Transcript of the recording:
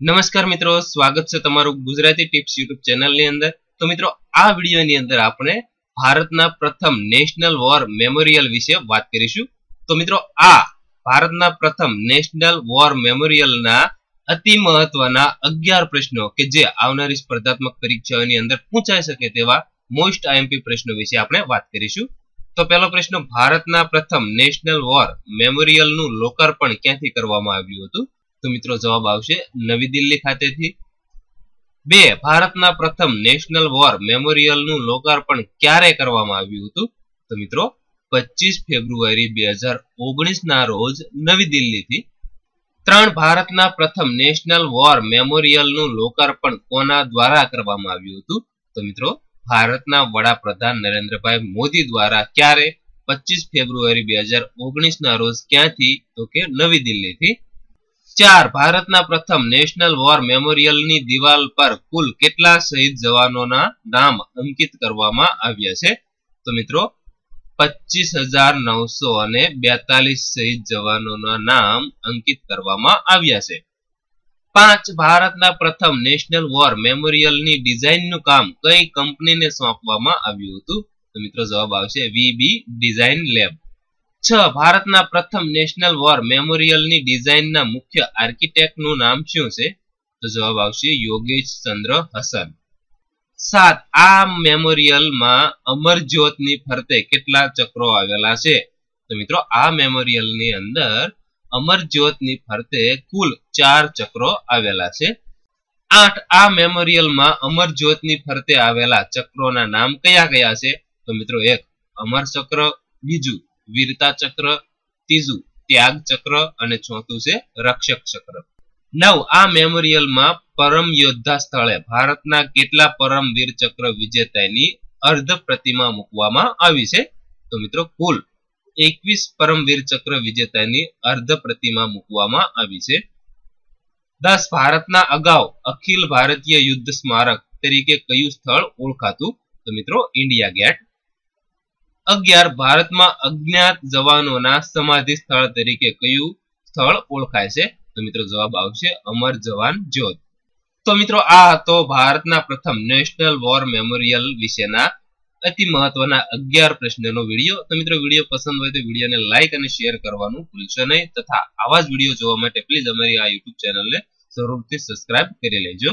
નમસ્કાર મિત્રો, સ્વાગત છે તમારું ગુજરાતી ટિપ્સ યુટ્યુબ ચેનલની અંદર। તો મિત્રો, આ વિડિયોની અંદર આપણે ભારતના પ્રથમ નેશનલ વોર મેમોરિયલ વિશે વાત કરીશું। તો મિત્રો, આ ભારતના પ્રથમ નેશનલ વોર મેમોરિયલના અતિ મહત્વના 11 પ્રશ્નો કે જે આવનારી સ્પર્ધાત્મક પરીક્ષાઓની અંદર પૂછાઈ શકે તેવા મોસ્ટ આઈએમપી પ્રશ્નો વિશે આપણે વાત કરીશું। તો પહેલો પ્રશ્ન, ભારતના પ્રથમ નેશનલ વોર મેમોરિયલનું લોકાર્પણ ક્યાંથી કરવામાં આવ્યું હતું? તો મિત્રો જવાબ આવશે નવી દિલ્હી ખાતેથી। 2, ભારતના પ્રથમ નેશનલ વોર મેમોરિયલનું લોકાર્પણ ક્યારે કરવામાં આવ્યું હતું? તો મિત્રો 25 ફેબ્રુઆરી 2019 ના રોજ નવી દિલ્હીથી। 3, ભારતના પ્રથમ નેશનલ વોર મેમોરિયલનું લોકાર્પણ કોના દ્વારા કરવામાં આવ્યું હતું? તો મિત્રો ભારતના વડાપ્રધાન નરેન્દ્રભાઈ મોદી દ્વારા ક્યારે? 25 ફેબ્રુઆરી 2019 ના રોજ ક્યાંથી? તો કે નવી દિલ્હીથી। 4, ભારતના પ્રથમ નેશનલ વોર મેમોરિયલની દિવાલ પર કુલ કેટલા શહીદ જવાનોના નામ અંકિત કરવામાં આવ્યા છે? તો મિત્રો 25,942 શહીદ જવાનોના નામ અંકિત કરવામાં આવ્યા છે। 5, ભારતના પ્રથમ નેશનલ વોર મેમોરિયલની ડિઝાઇનનું કામ કઈ કંપનીને સોંપવામાં આવ્યું હતું? તો મિત્રો જવાબ આવશે વીબી ડિઝાઇન લેબ। 6, ભારતના પ્રથમ નેશનલ વોર મેમોરિયલની ડિઝાઇનના મુખ્ય આર્કિટેક્ટનું નામ શું છે? તો જવાબ આવશે યોગેશ ચંદ્ર હસન। 7, આ મેમોરિયલમાં અમર જ્યોતની ફરતે કેટલા ચક્રો આવેલા છે? તો મિત્રો આ મેમોરિયલની અંદર અમર જ્યોતની ફરતે કુલ 4 ચક્રો આવેલા છે। 8, આ મેમોરિયલમાં અમર જ્યોતની ફરતે આવેલા ચક્રોના નામ કયા કયા છે? તો મિત્રો 1 અમર ચક્ર, બીજું વીરતા ચક્ર, ત્રીજું ત્યાગ ચક્ર અને ચોથું છે રક્ષક ચક્ર। 9, આ મેમોરિયલમાં પરમ યોદ્ધા સ્થળે ભારતના કેટલા પરમવીર ચક્ર વિજેતાની અર્ધ પ્રતિમા મૂકવામાં આવી છે? તો મિત્રો કુલ 21 પરમવીર ચક્ર વિજેતાની અર્ધ પ્રતિમા મૂકવામાં આવી છે। 10, ભારતના અગાઉ અખિલ ભારતીય યુદ્ધ સ્મારક તરીકે કયું સ્થળ ઓળખાતું? તો મિત્રો ઇન્ડિયા ગેટ। 11, ભારતમાં અજ્ઞાત જવાનોના સમાધિ સ્થળ તરીકે કયું સ્થળ ઓળખાય છે? તો મિત્રો જવાબ આવશે અમર જવાન જ્યોત। તો મિત્રો આ હતો ભારતના પ્રથમ નેશનલ વોર મેમોરિયલ વિશેના અતિ મહત્વના 11 પ્રશ્નોનો વિડીયો। તો મિત્રો વિડીયો પસંદ હોય તો વિડીયોને લાઈક અને શેર કરવાનું ભૂલશો નહીં, તથા આવા જ વિડીયો જોવા માટે પ્લીઝ અમારી આ યુટ્યુબ ચેનલને જરૂરથી સબસ્ક્રાઇબ કરી લેજો।